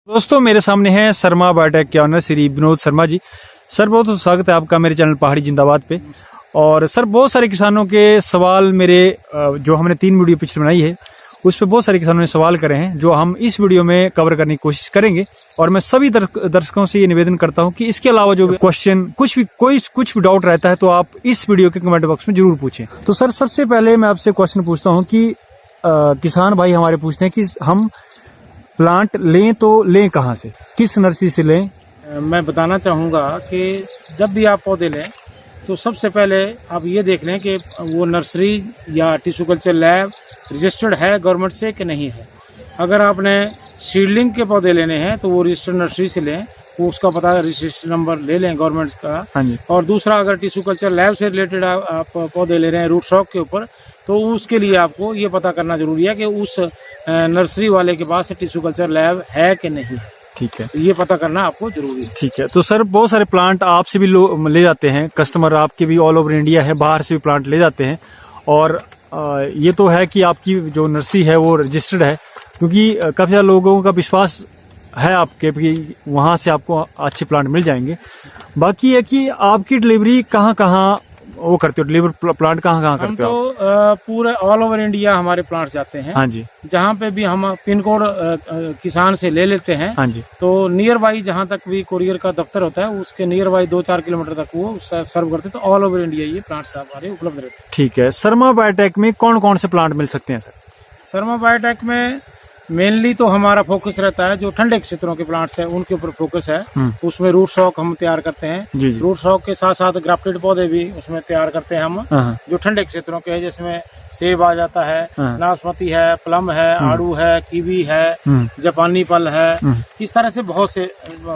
दोस्तों मेरे सामने हैं शर्मा बायोटेक के ऑनर श्री विनोद शर्मा जी। सर बहुत बहुत स्वागत है आपका मेरे चैनल पहाड़ी जिंदाबाद पे। और सर बहुत सारे किसानों के सवाल मेरे जो हमने 3 वीडियो पिछले बनाई है उस पर बहुत सारे किसानों ने सवाल करे हैं जो हम इस वीडियो में कवर करने की कोशिश करेंगे। और मैं सभी दर्शकों से ये निवेदन करता हूं कि इसके अलावा जो क्वेश्चन कुछ भी डाउट रहता है तो आप इस वीडियो के कमेंट बॉक्स में जरूर पूछें। तो सर सबसे पहले मैं आपसे क्वेश्चन पूछता हूँ कि किसान भाई हमारे पूछते हैं कि हम प्लांट लें तो लें कहाँ से, किस नर्सरी से लें? मैं बताना चाहूँगा कि जब भी आप पौधे लें तो सबसे पहले आप ये देख लें कि वो नर्सरी या टिश्यू कल्चर लैब रजिस्टर्ड है गवर्नमेंट से कि नहीं है। अगर आपने सीडलिंग के पौधे लेने हैं तो वो रजिस्टर्ड नर्सरी से लें, वो उसका पता रजिस्ट्रेशन नंबर ले लें गवर्नमेंट का। हाँ जी। और दूसरा, अगर टिश्यू कल्चर लैब से रिलेटेड आप पौधे ले रहे हैं रूट स्टॉक के ऊपर, तो उसके लिए आपको ये पता करना जरूरी है कि उस नर्सरी वाले के पास टिश्यू कल्चर लैब है कि नहीं है। ठीक है, तो ये पता करना आपको जरूरी है। ठीक है। तो सर बहुत सारे प्लांट आपसे भी ले जाते हैं, कस्टमर आपके भी ऑल ओवर इंडिया है, बाहर से भी प्लांट ले जाते हैं। और ये तो है कि आपकी जो नर्सरी है वो रजिस्टर्ड है, क्योंकि काफी सारे लोगों का विश्वास है आपके कि वहां से आपको अच्छे प्लांट मिल जाएंगे। बाकी है कि आपकी डिलीवरी कहाँ कहाँ वो करते हो, डिलीवर प्लांट कहाँ कहाँ करते हो? हम तो पूरे ऑल ओवर इंडिया हमारे प्लांट जाते हैं। हाँ जी। जहाँ पे भी हम पिन कोड किसान से ले लेते हैं, हाँ जी। तो नियर बाई जहाँ तक भी कोरियर का दफ्तर होता है उसके नियर बाई 2-4 किलोमीटर तक वो सर्व करते हैं। तो ऑल ओवर इंडिया ये प्लांट्स हमारे उपलब्ध रहते हैं। ठीक है। शर्मा बायोटेक में कौन कौन से प्लांट मिल सकते हैं सर? शर्मा बायोटेक में मेनली तो हमारा फोकस रहता है जो ठंडे क्षेत्रों के प्लांट्स है उनके ऊपर फोकस है। उसमें रूट स्टॉक हम तैयार करते हैं। जी जी। रूट स्टॉक के साथ साथ ग्राफ्टेड पौधे भी उसमें तैयार करते हैं हम, जो ठंडे क्षेत्रों के हैं, जिसमें सेब आ जाता है, नाशपाती है, प्लम है, आड़ू है, कीवी है, जापानी फल है, इस तरह से बहुत से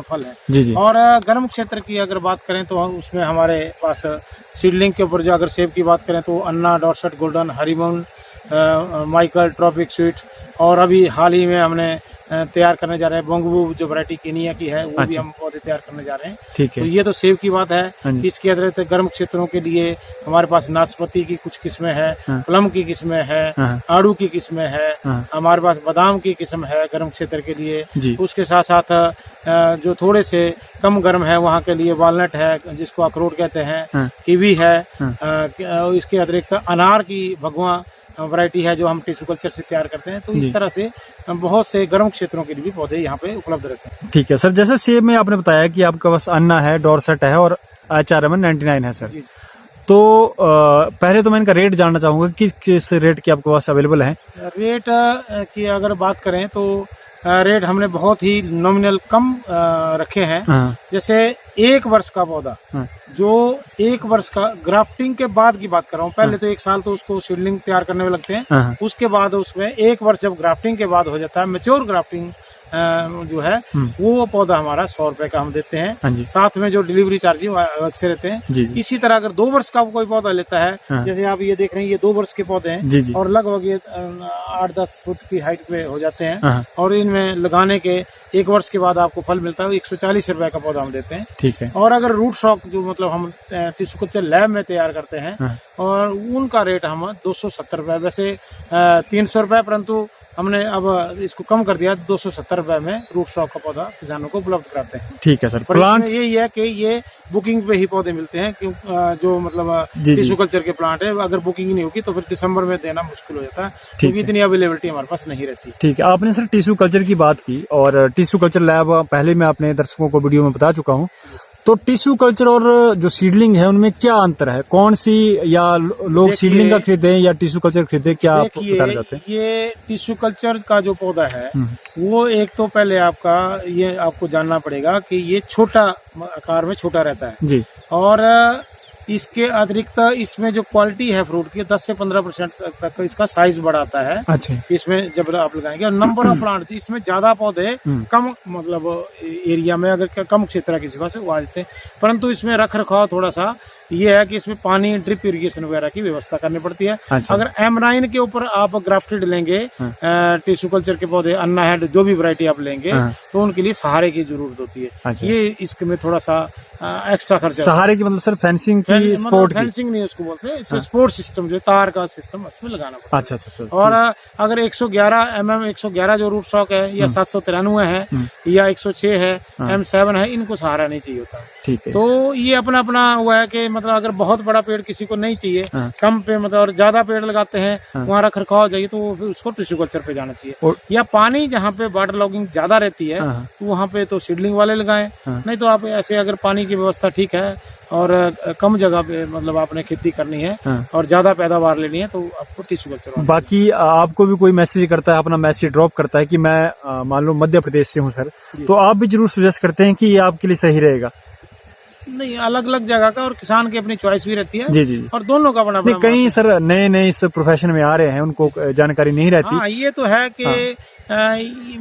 फल है। जी जी। और गर्म क्षेत्र की अगर बात करें तो उसमें हमारे पास सीडलिंग के ऊपर जो अगर सेब की बात करें तो अन्ना, डॉर्सेट, गोल्डन, हरीमून, माइकल, ट्रॉपिक स्वीट, और अभी हाल ही में हमने तैयार करने जा रहे हैं बोंगबू जो वैरायटी केनिया की है, वो भी हम पौधे तैयार करने जा रहे हैं। ठीक है। तो ये तो सेब की बात है। इसके अतिरिक्त गर्म क्षेत्रों के लिए हमारे पास नाशपाती की कुछ किस्में हैं, प्लम की किस्में हैं, आड़ू की किस्में हैं, हमारे पास बादाम की किस्म है गर्म क्षेत्र के लिए। उसके साथ साथ जो थोड़े से कम गर्म है वहाँ के लिए वालनट है, जिसको अखरोट कहते हैं, कीवी है। इसके अतिरिक्त अनार की भगवा वैरायटी है जो हम टिश्यू कल्चर से तैयार करते हैं। तो इस तरह से बहुत से गर्म क्षेत्रों के लिए भी पौधे यहाँ पे उपलब्ध रहते हैं। ठीक है सर। जैसे सेब में आपने बताया कि आपके पास अन्ना है, डॉर्सेट है और HRMN 99 है सर। तो पहले तो मैं इनका रेट जानना चाहूंगा, किस रेट की आपके पास अवेलेबल है? रेट की अगर बात करें तो रेट हमने बहुत ही नॉमिनल कम रखे हैं। जैसे 1 वर्ष का पौधा, जो 1 वर्ष का ग्राफ्टिंग के बाद की बात कर रहा हूँ, पहले तो 1 साल तो उसको सीडलिंग तैयार करने में लगते हैं, उसके बाद उसमें 1 वर्ष जब ग्राफ्टिंग के बाद हो जाता है, मैच्योर ग्राफ्टिंग जो है वो पौधा हमारा 100 रुपए का हम देते हैं। साथ में जो डिलीवरी चार्ज अलग से रहते हैं। इसी तरह अगर 2 वर्ष का कोई पौधा लेता है, जैसे आप ये देख रहे हैं, ये 2 वर्ष के पौधे हैं और लगभग ये 8-10 फुट की हाइट पे हो जाते हैं। और इनमें लगाने के 1 वर्ष के बाद आपको फल मिलता है। 140 रुपए का पौधा हम देते हैं। ठीक है। और अगर रूट स्टॉक जो मतलब हम टिश्यू कल्चर लैब में तैयार करते हैं और उनका रेट हम 270 रुपए, वैसे 300 रुपए, परंतु हमने अब इसको कम कर दिया, 270 रुपए में रूट स्टॉक का पौधा किसानों को उपलब्ध कराते हैं। ठीक है सर। प्लांट यही है कि ये बुकिंग पे ही पौधे मिलते हैं, जो मतलब टिश्यू कल्चर के प्लांट है, अगर बुकिंग नहीं होगी तो फिर दिसंबर में देना मुश्किल हो जाता है, क्योंकि इतनी अवेलेबिलिटी हमारे पास नहीं रहती। ठीक है। आपने सर टिश्यू कल्चर की बात की और टिश्यू कल्चर लैब पहले मैं अपने दर्शकों को वीडियो में बता चुका हूँ। तो टिश्यू कल्चर और जो सीडलिंग है उनमें क्या अंतर है? कौन सी, या लोग सीडलिंग का खरीदे या टिश्यू कल्चर खरीदे, क्या आप बताना चाहते हैं? ये टिश्यू कल्चर का जो पौधा है वो एक तो पहले ये आपको जानना पड़ेगा कि ये छोटा आकार में छोटा रहता है जी। और इसके अतिरिक्त इसमें जो क्वालिटी है फ्रूट की 10 से 15% तक इसका साइज बढ़ाता है। अच्छा। इसमें जब आप लगाएंगे, और नंबर ऑफ प्लांट इसमें ज्यादा पौधे कम मतलब एरिया में, अगर कम क्षेत्र किसी पास वो आ जाते हैं, परंतु इसमें रख रखाव थोड़ा सा ये है कि इसमें पानी, ड्रिप इरिगेशन वगैरह की व्यवस्था करनी पड़ती है। अच्छा। अगर M9 के ऊपर आप ग्राफ्टेड लेंगे टिश्यू कल्चर के पौधे, अन्ना है, जो भी वैरायटी आप लेंगे, तो उनके लिए सहारे की जरूरत होती है। अच्छा। ये इसमें थोड़ा सा एक्स्ट्रा खर्चा। सहारे की मतलब सर फेंसिंग की, स्पोर्ट की? फेंसिंग नहीं उसको बोलते, इससे स्पोर्ट सिस्टम जो तार का सिस्टम उसमें लगाना पड़ता है। अच्छा। और अगर 111 mm 111 जो रूट स्टॉक है, या 793 है, या 106 है, M7 है, इनको सहारा नहीं चाहिए होता। ठीक है। तो ये अपना अपना हुआ है कि मतलब अगर बहुत बड़ा पेड़ किसी को नहीं चाहिए, कम पे मतलब और ज्यादा पेड़ लगाते हैं, वहाँ रख रखाव चाहिए, तो फिर उसको टिश्यू कल्चर पे जाना चाहिए। या पानी जहाँ पे वाटर लॉगिंग ज्यादा रहती है, तो वहाँ पे तो सीडलिंग वाले लगाएं। नहीं तो आप ऐसे अगर पानी की व्यवस्था ठीक है और कम जगह पे मतलब आपने खेती करनी है और ज्यादा पैदावार लेनी है, तो आपको टिश्यू कल्चर। बाकी आपको भी कोई मैसेज करता है, अपना मैसेज ड्रॉप करता है कि मैं मान लो मध्य प्रदेश से हूँ सर, तो आप भी जरूर सजेस्ट करते हैं कि ये आपके लिए सही रहेगा? नहीं, अलग अलग जगह का और किसान की अपनी चॉइस भी रहती है। जी। और दोनों का अपना नहीं, कई सर नए इस प्रोफेशन में आ रहे हैं, उनको जानकारी नहीं रहती। हाँ, ये तो है कि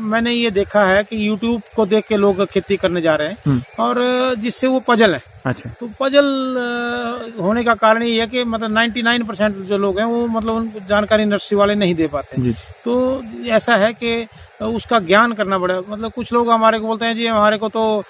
मैंने ये देखा है कि YouTube को देख के लोग खेती करने जा रहे हैं, और जिससे वो पजल है। अच्छा। तो पजल होने का कारण ये है कि मतलब 99% जो लोग हैं वो मतलब उनको जानकारी नर्सरी वाले नहीं दे पाते। जी। तो ऐसा है कि उसका ज्ञान करना पड़ेगा। मतलब कुछ लोग हमारे को बोलते हैं जी हमारे को तो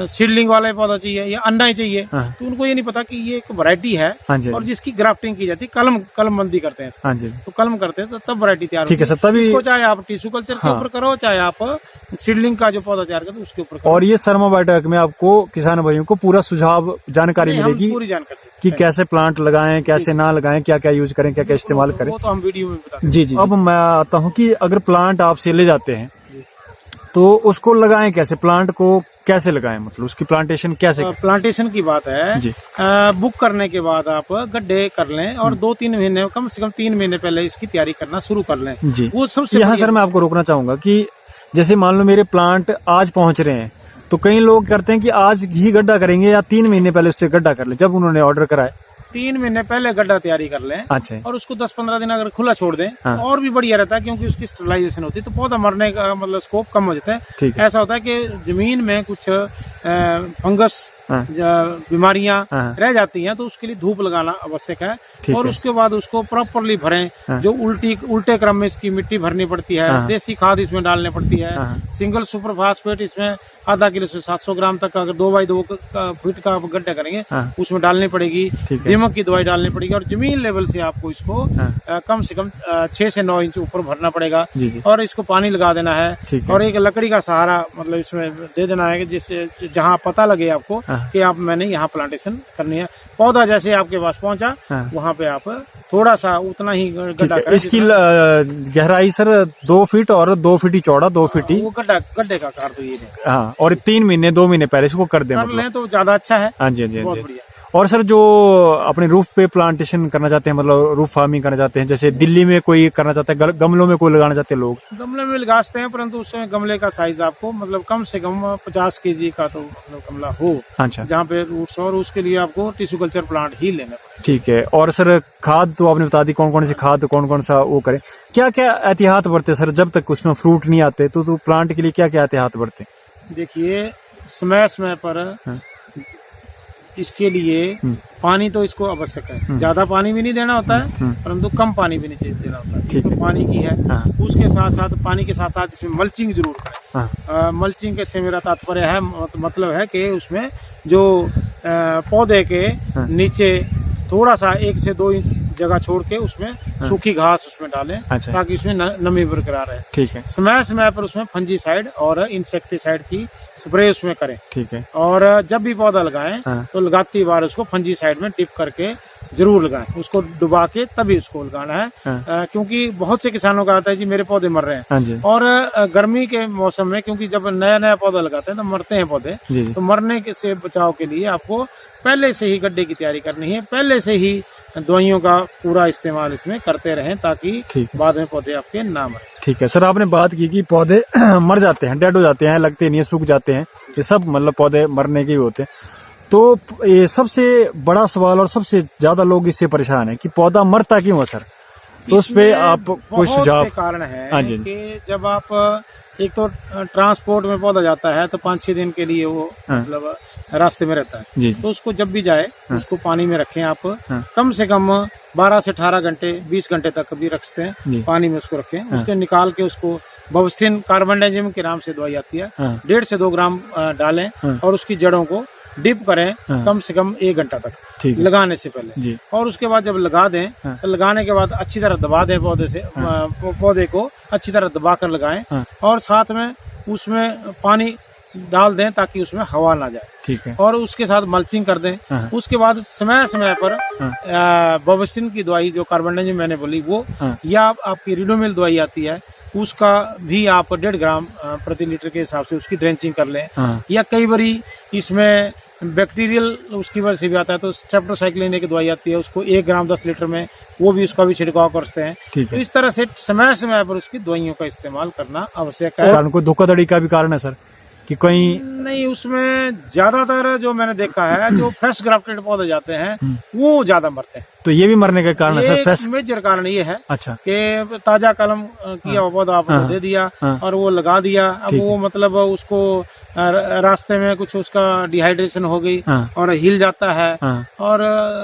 सीडलिंग वाला पौधा चाहिए या अंडा ही चाहिए। तो उनको ये नहीं पता कि ये एक वैरायटी है, और जिसकी ग्राफ्टिंग की जाती है, कलम बंदी करते हैं। हाँ जी। तो कलम करते हैं तो तब वैरायटी तैयार ठीक है सर। तभी इसको चाहे आप टिश्यू कल्चर के ऊपर करो, चाहे आप सीडलिंग का जो पौधा तैयार करते उसके ऊपर करो। और ये शर्मा बायोटेक में आपको किसान भाइयों को पूरा सुझाव जानकारी मिलेगी, पूरी जानकारी कि कैसे प्लांट लगाएं, कैसे ना लगाएं, क्या क्या यूज करें, क्या क्या इस्तेमाल करें। वो तो हम वीडियो में बताते हैं। जी। अब मैं आता हूँ कि अगर प्लांट आपसे ले जाते हैं तो उसको लगाएं कैसे, प्लांट को कैसे लगाएं, मतलब उसकी प्लांटेशन कैसे? प्लांटेशन की बात है जी। बुक करने के बाद आप गड्ढे कर लें, और 2-3 महीने, कम से कम 3 महीने पहले इसकी तैयारी करना शुरू कर लें। जी। वो सबसे यहाँ सर मैं आपको रोकना चाहूंगा कि जैसे मान लो मेरे प्लांट आज पहुंच रहे हैं, तो कई लोग करते हैं कि आज ही गड्ढा करेंगे या 3 महीने पहले उससे गड्ढा कर ले, जब उन्होंने ऑर्डर कराए 3 महीने पहले गड्ढा तैयारी कर लें। अच्छा। और उसको 10-15 दिन अगर खुला छोड़ दें तो और भी बढ़िया रहता है, क्योंकि उसकी स्टरलाइजेशन होती है, तो पौधा मरने का मतलब स्कोप कम हो जाता है। ऐसा होता है कि जमीन में कुछ फंगस बीमारियां रह जाती हैं, तो उसके लिए धूप लगाना आवश्यक है। और उसके बाद उसको प्रॉपरली भरें। जो उल्टे क्रम में इसकी मिट्टी भरनी पड़ती है, देसी खाद इसमें डालनी पड़ती है, सिंगल सुपर फास्फेट इसमें आधा किलो से 700 ग्राम तक, अगर 2x2 फीट का आप गड्ढा करेंगे उसमें डालनी पड़ेगी। दीमक की दवाई डालनी पड़ेगी, और जमीन लेवल से आपको इसको कम से कम 6 से 9 इंच ऊपर भरना पड़ेगा। और इसको पानी लगा देना है, और एक लकड़ी का सहारा मतलब इसमें दे देना है, जिससे जहाँ पता लगे आपको कि आप मैंने यहाँ प्लांटेशन करनी है। पौधा जैसे आपके पास पहुंचा, वहाँ पे आप थोड़ा सा उतना ही गड्ढा करें। इसकी गहराई सर 2 फीट और 2 फीट ही चौड़ा, 2 फीट ही वो गड्ढे का कार तो ये हाँ। और 3 महीने 2 महीने पहले इसको कर दें, मतलब तो ज्यादा अच्छा है। हाँ जी। बहुत बढ़िया। और सर जो अपने रूफ पे प्लांटेशन करना चाहते हैं, मतलब रूफ फार्मिंग करना चाहते हैं, जैसे दिल्ली में कोई करना चाहता है, गमलों में कोई लगाना चाहते हैं लोग, गमले में लगाते हैं, परंतु उसमें गमले का साइज आपको मतलब कम से कम 50 kg का तो मतलब गमला हो। अच्छा। जहाँ पे रूट्स, और उसके लिए आपको टिश्यू कल्चर प्लांट ही लेना पड़ेगा। ठीक है। और सर खाद तो आपने बता दी, कौन कौन सी खाद, कौन कौन सा वो करें, क्या क्या एहतियात बरते सर, जब तक उसमें फ्रूट नहीं आते तो प्लांट के लिए क्या क्या एहतियात बरते? देखिए, समय पर इसके लिए पानी तो इसको आवश्यक है। ज्यादा पानी भी नहीं देना होता है, परंतु कम पानी भी नहीं देना होता है। तो पानी की है। उसके साथ साथ पानी के साथ साथ इसमें मल्चिंग जरूर करें। मल्चिंग से मेरा तात्पर्य है, मतलब है कि उसमें जो पौधे के नीचे थोड़ा सा 1 से 2 इंच जगह छोड़ के उसमें सूखी घास उसमें डालें। अच्छा। ताकि उसमें नमी बरकरार रहे। ठीक है। समय पर उसमें फंजीसाइड और इंसेक्टिसाइड की स्प्रे उसमें करें। ठीक है। और जब भी पौधा लगाएं तो लगाती बार उसको फंजीसाइड में डिप करके जरूर लगाएं, उसको डुबा के तभी उसको लगाना है। क्योंकि बहुत से किसानों का आता है जी मेरे पौधे मर रहे हैं। और गर्मी के मौसम में क्योंकि जब नया पौधा लगाते हैं तो मरते हैं पौधे, तो मरने से बचाव के लिए आपको पहले से ही गड्ढे की तैयारी करनी है, पहले से ही दवाइयों का पूरा इस्तेमाल इसमें करते रहें, ताकि बाद में पौधे आपके ना मरें। ठीक है सर, आपने बात की कि पौधे मर जाते हैं, डेड हो जाते हैं, लगते नहीं है, सूख जाते हैं, ये सब मतलब पौधे मरने के ही होते हैं। तो ये सबसे बड़ा सवाल और सबसे ज्यादा लोग इससे परेशान है कि पौधा मरता क्यों है सर, तो उस पे आप कोई सुझाव? कारण है कि जब आप एक तो ट्रांसपोर्ट में पौधा जाता है तो 5-6 दिन के लिए वो मतलब रास्ते में रहता है। तो उसको जब भी जाए उसको पानी में रखें आप, कम से कम 12 से 18 घंटे 20 घंटे तक भी रख सकते हैं, पानी में उसको रखें। उसके निकाल के उसको बवस्टिन कार्बनडाइजिम के नाम से दवाई आती है, 1.5 से 2 ग्राम डालें और उसकी जड़ों को डिप करें हाँ। कम से कम 1 घंटा तक ठीक है लगाने से पहले, जी। और उसके बाद जब लगा दें हाँ। तो लगाने के बाद अच्छी तरह दबा दें पौधे को अच्छी तरह दबा कर लगाएं, हाँ। और साथ में उसमें पानी डाल दें ताकि उसमें हवा ना जाए, ठीक है और उसके साथ मल्चिंग कर दें। हाँ। उसके बाद समय समय पर हाँ। बोविस्टिन की दवाई जो कार्बोनेजिम मैंने बोली वो, हाँ। या आपकी रिडोमिल दवाई आती है उसका भी आप 1.5 ग्राम प्रति लीटर के हिसाब से उसकी ड्रेंचिंग कर लें, हाँ। या कई बारी इसमें बैक्टीरियल उसकी वजह से भी आता है तो स्ट्रेप्टोसाइक्लिन एक दवाई आती है, उसको 1 ग्राम 10 लीटर में वो भी उसका भी छिड़काव करते हैं। ठीक तो है इस तरह से समय समय पर उसकी दवाइयों का इस्तेमाल करना आवश्यक है। और कोई धोखाधड़ी का भी कारण है सर कि कोई नहीं, उसमें ज्यादातर जो मैंने देखा है जो फ्रेश ग्राफ्टेड पौधे जाते हैं वो ज्यादा मरते हैं। तो ये भी मरने का कारण है सर फ्रेश? एक मेजर कारण ये है अच्छा कि ताजा कलम किया हुआ पौधा आपको हाँ। दे दिया हाँ। और वो लगा दिया, अब ठीक वो मतलब उसको रास्ते में कुछ उसका डिहाइड्रेशन हो गई हाँ। और हिल जाता है, हाँ। और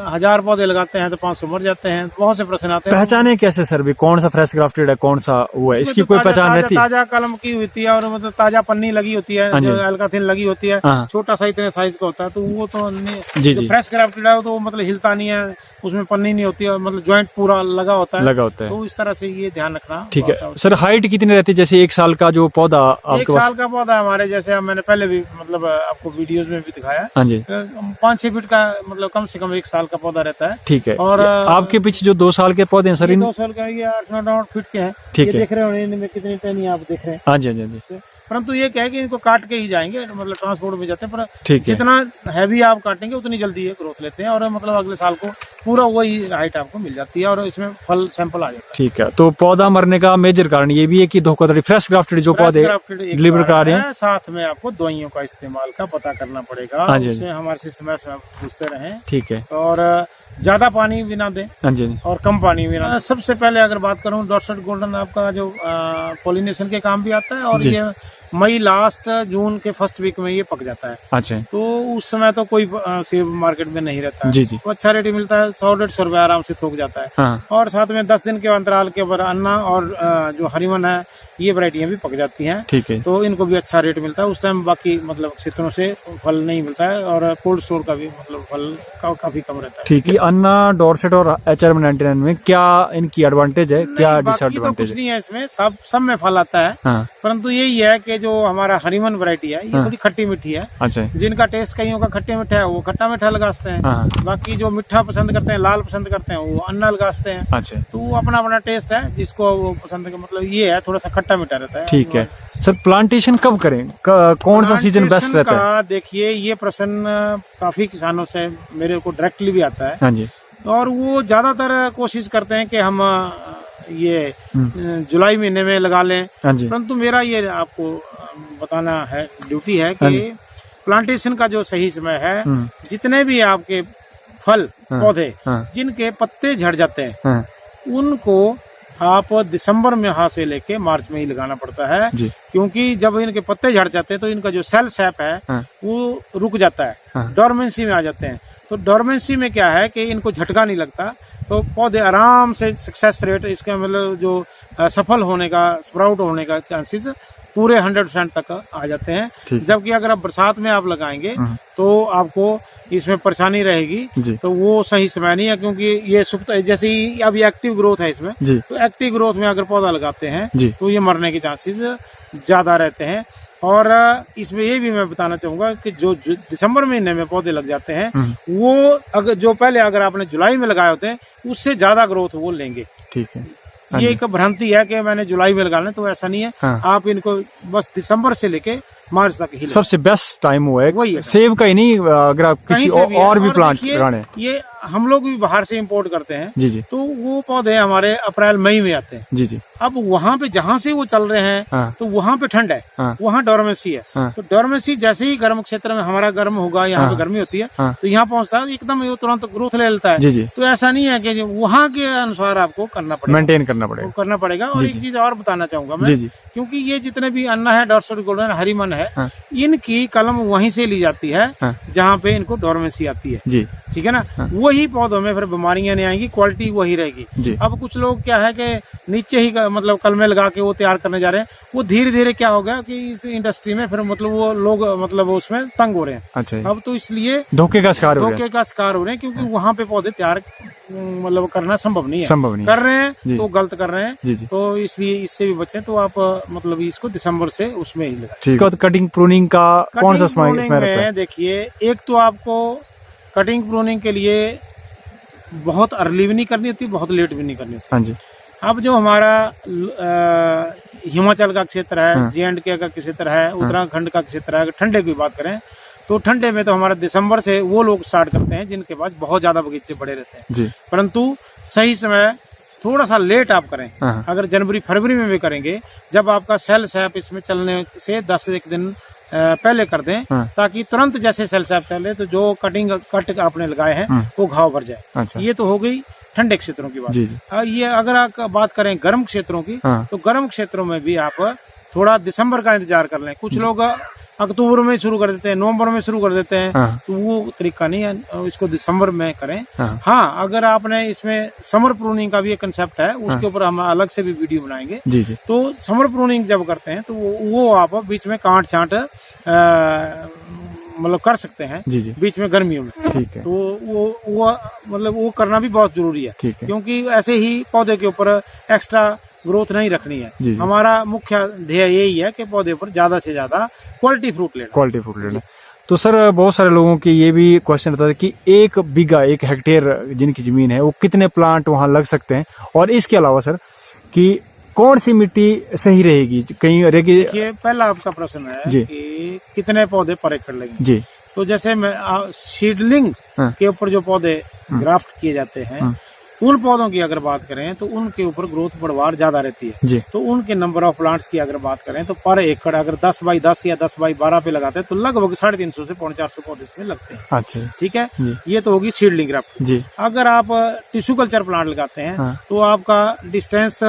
1000 पौधे लगाते हैं तो 500 मर जाते हैं। बहुत से प्रश्न आते हैं। पहचाने कैसे सर भी कौन सा फ्रेश ग्राफ्टेड है कौन सा वो है, इसकी इसमें तो कोई ताजा- पहचान ताजा- रहती है? ताजा कलम की होती है और मतलब ताजा पन्नी लगी होती है, हाँ जी। जो एल्काथिन लगी होती है, हाँ। छोटा सा इतने साइज का होता है, तो वो तो जी, जो जी। फ्रेश ग्राफ्टेड है वो तो मतलब हिलता नहीं है, उसमें पन्नी नहीं होती है, मतलब ज्वाइंट पूरा लगा होता है। लगा होता है तो इस तरह से ये ध्यान रखना। ठीक बहुत है आवश्यक सर। हाइट कितनी रहती है जैसे 1 साल का जो पौधा है। 1 आपके पास? साल का पौधा हमारे जैसे मैंने पहले भी मतलब आपको वीडियोस में भी दिखाया, हाँ जी 5-6 फीट का मतलब कम से कम 1 साल का पौधा रहता है। ठीक है। और आपके पीछे जो 2 साल के पौधे हैं सर ये इन 2 साल का, ये 8-9 फीट के हैं। ठीक ये है। देख रहे हो इनमें कितनी टहनी आप देख रहे हैं, हाँ जी हाँ जी हाँ जी परंतु ये क्या है कि इनको काट के ही जाएंगे, मतलब ट्रांसपोर्ट में जाते हैं, पर ठीक है जितना हैवी आप काटेंगे उतनी जल्दी ये ग्रोथ लेते हैं, और मतलब अगले साल को पूरा वही हाइट आपको मिल जाती है और इसमें फल सैंपल आ जाता है। ठीक है। तो पौधा मरने का मेजर कारण ये भी है कि धोखाधड़ी फ्रेश ग्राफ्टेड जो पौधे डिलीवर करा रहे हैं, साथ में आपको दवाइयों का इस्तेमाल का पता करना पड़ेगा। हाँ जी, हाँ जी। उससे हमारे से समय समय पूछते रहें, ठीक है और ज्यादा पानी भी ना दें हाँ जी हाँ जी और कम पानी भी ना। सबसे पहले अगर बात करूं, डॉर्सेट गोल्डन आपका जो पॉलिनेशन के काम भी आता है, और जी। ये मई लास्ट जून के फर्स्ट वीक में ये पक जाता है, अच्छा तो उस समय तो कोई सेब मार्केट में नहीं रहता है, जी जी तो अच्छा रेट मिलता है, 100-150 रुपए आराम से थोक जाता है। हाँ और साथ में 10 दिन के अंतराल के ऊपर अन्ना और जो हरिमन है ये वैरायटियां भी पक जाती हैं, ठीक है तो इनको भी अच्छा रेट मिलता है। उस टाइम बाकी मतलब क्षेत्रों से फल नहीं मिलता है, और कोल्ड स्टोर का भी मतलब फल काफी कम रहता है। ठीक है। अन्ना डॉर्सेट और HR99 में क्या इनकी एडवांटेज है, क्या नहीं, बाकी तो डिसएडवांटेज कुछ है? नहीं है इसमें, सब में फल आता है, हाँ परंतु यही है कि जो हमारा हरिमन वैरायटी है ये हाँ। थोड़ी खट्टी मीठी है। अच्छा जिनका टेस्ट कईयों का खट्टे मीठा है वो खट्टा मीठा लगाते हैं, हाँ बाकी जो मीठा पसंद करते हैं, लाल पसंद करते हैं, वो अन्ना लगाते हैं। अच्छा तो वो अपना अपना टेस्ट है, जिसको वो पसंद है, मतलब ये है थोड़ा सा खट्टा मीठा रहता है। ठीक है सर। प्लांटेशन कब करें, कौन सा सीजन बेस्ट रहता है? का देखिए, ये प्रश्न काफी किसानों से मेरे को डायरेक्टली भी आता है, हाँ जी और वो ज्यादातर कोशिश करते हैं कि हम ये जुलाई महीने में लगा लें, हाँ जी परंतु मेरा ये आपको बताना है, ड्यूटी है हाँ कि जी। प्लांटेशन का जो सही समय है, हम्म, जितने भी आपके फल हाँ। पौधे हाँ जिनके पत्ते झड़ जाते हैं हाँ उनको आप दिसंबर में यहाँ से लेके मार्च में ही लगाना पड़ता है, जी क्योंकि जब इनके पत्ते झड़ जाते हैं तो इनका जो सेल सैप है हाँ वो रुक जाता है, हाँ डोरमेंसी में आ जाते हैं। तो डोरमेंसी में क्या है कि इनको झटका नहीं लगता, तो पौधे आराम से सक्सेस रेट इसका मतलब जो सफल होने का, स्प्राउट होने का चांसेस पूरे 100% तक आ जाते हैं। ठीक। जबकि अगर आप बरसात में आप लगाएंगे हाँ। तो आपको इसमें परेशानी रहेगी, जी तो वो सही समय नहीं है, क्योंकि ये सुप्त जैसे ही अभी एक्टिव ग्रोथ है इसमें, जी तो एक्टिव ग्रोथ में अगर पौधा लगाते हैं जी तो ये मरने के चांसेस ज्यादा रहते हैं। और इसमें ये भी मैं बताना चाहूंगा कि जो दिसंबर महीने में पौधे लग जाते हैं वो अगर जो पहले अगर आपने जुलाई में लगाए होते हैं उससे ज्यादा ग्रोथ वो लेंगे। ठीक है। हाँ ये जी। एक भ्रांति है कि मैंने जुलाई में लगाना, तो ऐसा नहीं है। हाँ। आप इनको बस दिसंबर से लेके मार्च तक ही सबसे बेस्ट टाइम वो है, वही है। सेब का ही नहीं, अगर आप किसी कहीं से भी है। और भी प्लांट देखिए, लगाने। ये हम लोग भी बाहर से इंपोर्ट करते हैं, जी जी तो वो पौधे हमारे अप्रैल मई में आते हैं। जी जी अब वहाँ पे जहाँ से वो चल रहे हैं हाँ तो वहाँ पे ठंड है, हाँ वहाँ डोरमेंसी है, हाँ तो डोरमेंसी जैसे ही गर्म क्षेत्र में हमारा गर्म होगा, यहाँ पे हाँ। गर्मी होती है, हाँ तो यहाँ पहुँचता है एकदम ये तुरंत ग्रोथ ले लेता है। जी जी तो ऐसा नहीं है कि जो वहाँ के अनुसार आपको करना पड़ेगा, मेंटेन करना वो पड़ेगा। करना पड़ेगा। और जी, एक जी। चीज और बताना चाहूंगा जी मैं, जी क्योंकि ये जितने भी अन्ना है, डॉर्सेट गोल्डन, हरिमन है, हाँ। इनकी कलम वहीं से ली जाती है हाँ। जहाँ पे इनको डोरमेंसी आती है, जी ठीक है ना। हाँ। वो वही पौधों में फिर बीमारियां नहीं आएंगी, क्वालिटी वही रहेगी। जी। अब कुछ लोग क्या है कि नीचे ही मतलब कलमे लगा के वो तैयार करने जा रहे हैं, वो धीरे धीरे क्या हो गया कि इस इंडस्ट्री में फिर मतलब वो लोग मतलब उसमें तंग हो रहे हैं। अच्छा जी। अब तो इसलिए धोखे का शिकार हो रहे हैं। धोखे का शिकार हो रहे हैं, क्योंकि वहाँ पे पौधे तैयार मतलब करना संभव नहीं है। संभव नहीं कर रहे हैं जी। तो गलत कर रहे हैं। जी जी। तो इसलिए इससे भी बचें, तो आप मतलब इसको दिसंबर से उसमें ही लगाएं। ठीक है। कटिंग प्रूनिंग का कौन सा समय कटिंग इसमें रहता है? में देखिए, एक तो आपको कटिंग प्रूनिंग के लिए बहुत अर्ली भी नहीं करनी होती, बहुत लेट भी नहीं करनी होती। हाँ जी। अब जो हमारा हिमाचल का क्षेत्र है, हाँ। J&K का क्षेत्र है, उत्तराखंड का क्षेत्र है, अगर ठंडे की बात करें तो ठंडे में तो हमारा दिसंबर से वो लोग स्टार्ट करते हैं जिनके पास बहुत ज्यादा बगीचे बड़े रहते हैं। जी। परंतु सही समय थोड़ा सा लेट आप करें। हाँ। अगर जनवरी फरवरी में भी करेंगे, जब आपका सेल सैप इसमें चलने से 10 एक दिन पहले कर दें, हाँ। ताकि तुरंत जैसे सेल सैप चले तो जो कट आपने लगाए हैं हाँ। वो घाव भर जाए। अच्छा। ये तो हो गई ठंडे क्षेत्रों की बात। जी जी। ये अगर आप बात करें गर्म क्षेत्रों की, हाँ। तो गर्म क्षेत्रों में भी आप थोड़ा दिसंबर का इंतजार कर लें। कुछ लोग अक्टूबर में शुरू कर देते हैं, नवंबर में शुरू कर देते हैं, हाँ। तो वो तरीका नहीं है, इसको दिसंबर में करें। हाँ। हाँ, अगर आपने इसमें समर प्रूनिंग का भी एक कंसेप्ट है, उसके ऊपर हम अलग से भी वीडियो बनाएंगे। जी जी। तो समर प्रूनिंग जब करते हैं तो वो आप बीच में काट छांट मतलब कर सकते हैं जी जी। बीच में गर्मियों में। ठीक है। तो वो मतलब वो करना भी बहुत जरूरी है, ठीक है। क्योंकि ऐसे ही पौधे के ऊपर एक्स्ट्रा ग्रोथ नहीं रखनी है। जी जी। हमारा मुख्य ध्येय यही है कि पौधे पर ज्यादा से ज्यादा क्वालिटी फ्रूट लेना। क्वालिटी फ्रूट लेना। तो सर बहुत सारे लोगों के ये भी क्वेश्चन रहता है कि 1 बीघा 1 हेक्टेयर जिनकी जमीन है वो कितने प्लांट वहाँ लग सकते हैं, और इसके अलावा सर कि कौन सी मिट्टी सही रहेगी कहीं रहेगी? देखिए, पहला आपका प्रश्न है जी। कि कितने पौधे पर एकड़ लगेंगे। जी। तो जैसे मैं सीडलिंग हाँ। के ऊपर जो पौधे ग्राफ्ट किए जाते हैं, हाँ। उन पौधों की अगर बात करें तो उनके ऊपर ग्रोथ बढ़वार ज्यादा रहती है। जी। तो उनके नंबर ऑफ प्लांट्स की अगर बात करें तो पर एकड़ अगर 10 बाई 10 या 10 बाई 12 पे लगाते हैं तो लगभग 350 से 450 पौधे इसमें लगते हैं। अच्छा ठीक है, जी। ये तो होगी सीडलिंग ग्राफ्ट। जी। अगर आप टिश्यू कल्चर प्लांट लगाते हैं, हाँ। तो आपका डिस्टेंस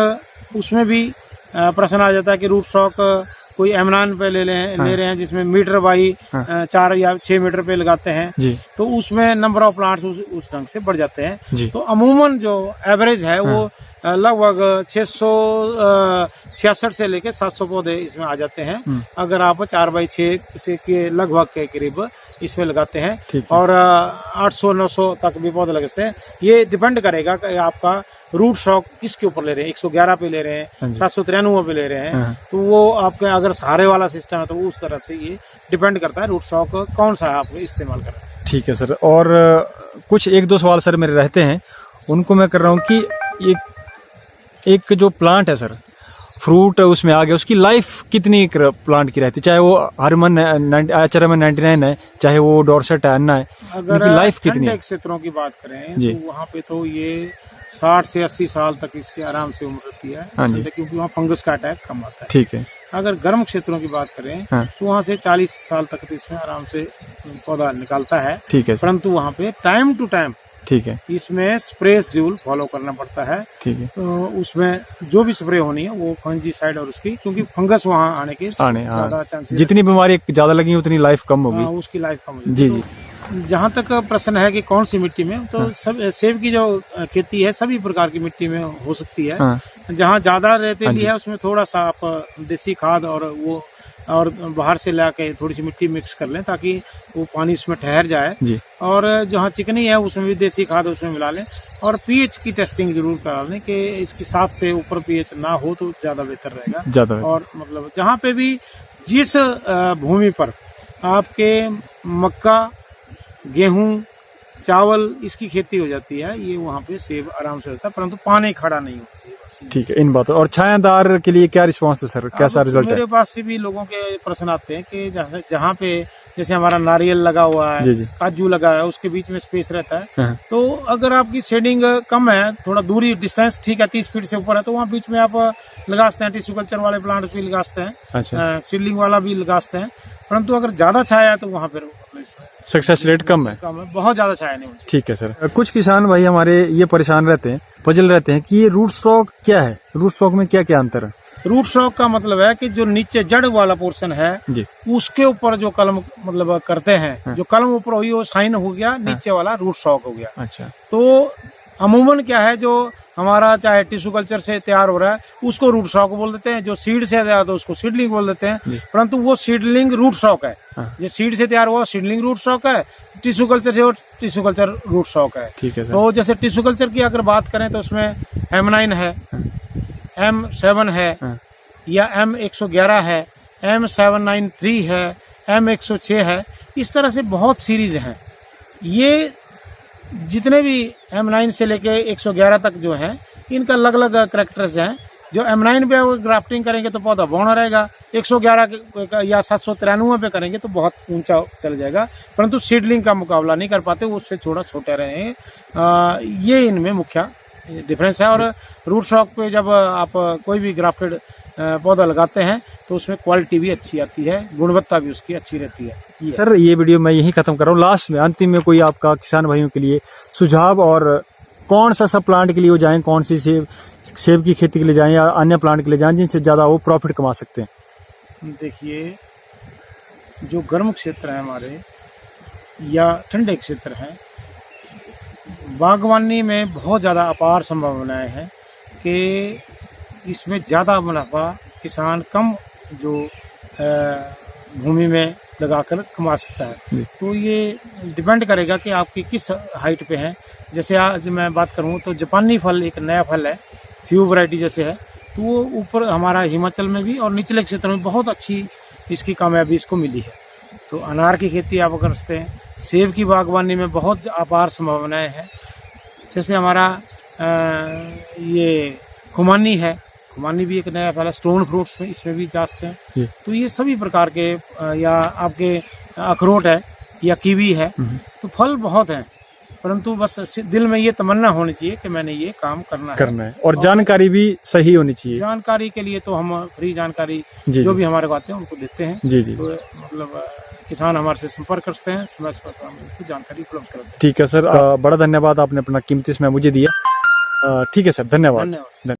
उसमें भी प्रश्न आ जाता है कि रूट स्टॉक कोई एमनान पे ले रहे हैं जिसमें मीटर बाई 4 या 6 मीटर पे लगाते हैं, जी। तो उसमें नंबर ऑफ प्लांट्स उस ढंग से बढ़ जाते हैं। जी। तो अमूमन जो एवरेज है वो लगभग 666 से लेके 700 पौधे इसमें आ जाते हैं, अगर आप 4 बाई 6 से के लगभग के करीब इसमें लगाते हैं। ठीक है। और 800-900 तक भी पौधे लगते हैं। ये डिपेंड करेगा कि आपका रूट स्टॉक किसके ऊपर ले रहे हैं, 111 पे ले रहे हैं, 793 पे ले रहे हैं, तो वो आपके अगर सहारे वाला सिस्टम है तो वो उस तरह से ये डिपेंड करता है रूट स्टॉक कौन सा आप इस्तेमाल कर रहे हैं। ठीक है सर। और कुछ 1-2 सवाल सर मेरे रहते हैं, उनको मैं कर रहा हूँ कि एक जो प्लांट है सर, फ्रूट उसमें आ गया, उसकी लाइफ कितनी प्लांट की रहती है? चाहे वो हरमन HRMN 99 है, चाहे वो डॉर्सेट है, अन्ना है, अगर लाइफ कितनी है? ठंडे क्षेत्रों की बात करें जी। तो वहाँ पे तो ये 60 से 80 साल तक इसके आराम से उम्र रहती है। हाँ जी। क्योंकि वहाँ फंगस का अटैक कम आता है। ठीक है। अगर गर्म क्षेत्रों की बात करें हाँ। तो वहाँ से 40 साल तक तो इसमें आराम से पौधा निकालता है। ठीक है सर। परंतु वहाँ पे टाइम टू टाइम ठीक है। इसमें स्प्रे शेड्यूल फॉलो करना पड़ता है। ठीक है। तो उसमें जो भी स्प्रे होनी है वो फंजीसाइड और उसकी, क्योंकि फंगस वहाँ आने के ज्यादा चांसेस, जितनी बीमारी जिਆਦਾ लगी उतनी लाइफ कम होगी। उसकी लाइफ कम होगी। जी जी। जहाँ तक प्रश्न है कि कौन सी मिट्टी में, तो सब सेब की जो खेती है सभी प्रकार की मिट्टी में हो सकती है। हाँ। जहाँ ज्यादा रेतीली है उसमें थोड़ा सा आप देसी खाद और बाहर से लाके थोड़ी सी मिट्टी मिक्स कर लें ताकि वो पानी उसमें ठहर जाए। जी। और जहाँ चिकनी है उसमें भी देसी खाद उसमें मिला लें, और पीएच की टेस्टिंग जरूर करा लें कि इसकी 7 से ऊपर पीएच ना हो तो ज्यादा बेहतर रहेगा। ज्यादा। और मतलब जहाँ पे भी जिस भूमि पर आपके मक्का, गेहूं, चावल इसकी खेती हो जाती है, ये वहाँ पे सेब आराम से होता है, परंतु पानी खड़ा नहीं होता है। ठीक है, इन बातों। और छायादार के लिए क्या रिस्पांस है सर, कैसा रिजल्ट है? मेरे पास से भी लोगों के प्रश्न आते हैं कि जहाँ पे जैसे हमारा नारियल लगा हुआ है, जी जी। काजू लगा है, उसके बीच में स्पेस रहता है, हाँ। तो अगर आपकी शेडिंग कम है, थोड़ा दूरी डिस्टेंस ठीक है 30 फीट से ऊपर है, तो वहाँ बीच में आप लगा सकते हैं। टिश्यू कल्चर वाले प्लांट भी लगा सकते हैं, अच्छा। सीडलिंग वाला भी लगा सकते हैं, परंतु अगर ज्यादा छाया है तो वहाँ पर सक्सेस रेट कम है। बहुत ज्यादा छाया नहीं होती। ठीक है सर। कुछ किसान भाई हमारे ये परेशान रहते हैं, पजल रहते हैं कि ये रूट स्टॉक क्या है, रूट स्टॉक में क्या क्या अंतर है? रूट शॉक का मतलब है कि जो नीचे जड़ वाला पोर्शन है जी। उसके ऊपर जो कलम मतलब करते हैं, जो कलम ऊपर हुई वो साइन हो गया, नीचे वाला रूट शॉक हो गया। अच्छा। तो अमूमन क्या है, जो हमारा चाहे टिश्यू कल्चर से तैयार हो रहा है उसको रूट शॉक बोल देते हैं, जो सीड से तैयार तो उसको सीडलिंग बोल देते हैं, परंतु वो सीडलिंग रूट शॉक है। जो सीड से तैयार हुआ सीडलिंग रूट शॉक है, टिश्यू कल्चर से वो टिश्यू कल्चर रूट शॉक है। ठीक है सर। तो जैसे टिश्यू कल्चर की अगर बात करें तो उसमें M9 है, M7 है, या M111 है, M793 है, M106 है, इस तरह से बहुत सीरीज हैं। ये जितने भी M9 से लेके 111 तक जो हैं, इनका अलग अलग करेक्टर्स हैं। जो M9 पे ग्राफ्टिंग करेंगे तो पौधा बौना रहेगा, 111 या 793 पे करेंगे तो बहुत ऊंचा चल जाएगा, परंतु सीडलिंग का मुकाबला नहीं कर पाते, वो उससे थोड़ा छोटे रहे हैं। ये इनमें मुख्य डिफरेंस है। और रूट शॉक पे जब आप कोई भी ग्राफ्टेड पौधा लगाते हैं तो उसमें क्वालिटी भी अच्छी आती है, गुणवत्ता भी उसकी अच्छी रहती है। सर ये वीडियो मैं यही खत्म कर रहा हूँ। लास्ट में अंतिम में कोई आपका किसान भाइयों के लिए सुझाव, और कौन सा सब प्लांट के लिए वो जाएं, कौन सी सेब की खेती के लिए जाएं या अन्य प्लांट के लिए जाएं जिनसे ज्यादा वो प्रॉफिट कमा सकते हैं? देखिए, जो गर्म क्षेत्र है हमारे या ठंडे क्षेत्र हैं, बागवानी में बहुत ज़्यादा अपार संभावनाएं हैं कि इसमें ज़्यादा मुनाफा किसान कम जो भूमि में लगाकर कमा सकता है। तो ये डिपेंड करेगा कि आपकी किस हाइट पे है। जैसे आज मैं बात करूँ तो जापानी फल एक नया फल है, फ्यू वैरायटी जैसे है, तो वो ऊपर हमारा हिमाचल में भी और निचले क्षेत्र में बहुत अच्छी इसकी कामयाबी इसको मिली है। तो अनार की खेती आप कर सकते हैं, सेब की बागवानी में बहुत अपार संभावनाएं हैं। जैसे हमारा ये खुमानी है, खुमानी भी एक नया फल है, स्टोन फ्रूट्स में इसमें भी जा सकते हैं। तो ये सभी प्रकार के, या आपके अखरोट है या कीवी है, तो फल बहुत हैं, परंतु बस दिल में ये तमन्ना होनी चाहिए कि मैंने ये काम करना है। और जानकारी भी सही होनी चाहिए। जानकारी के लिए तो हम फ्री जानकारी जो भी हमारे को आते हैं उनको देते हैं। जी। तो मतलब किसान हमारे से संपर्क करते हैं, समय समय पर हम उनको जानकारी उपलब्ध करते हैं। ठीक है सर, बड़ा धन्यवाद, आपने अपना कीमती समय मुझे दिया। ठीक है सर, धन्यवाद।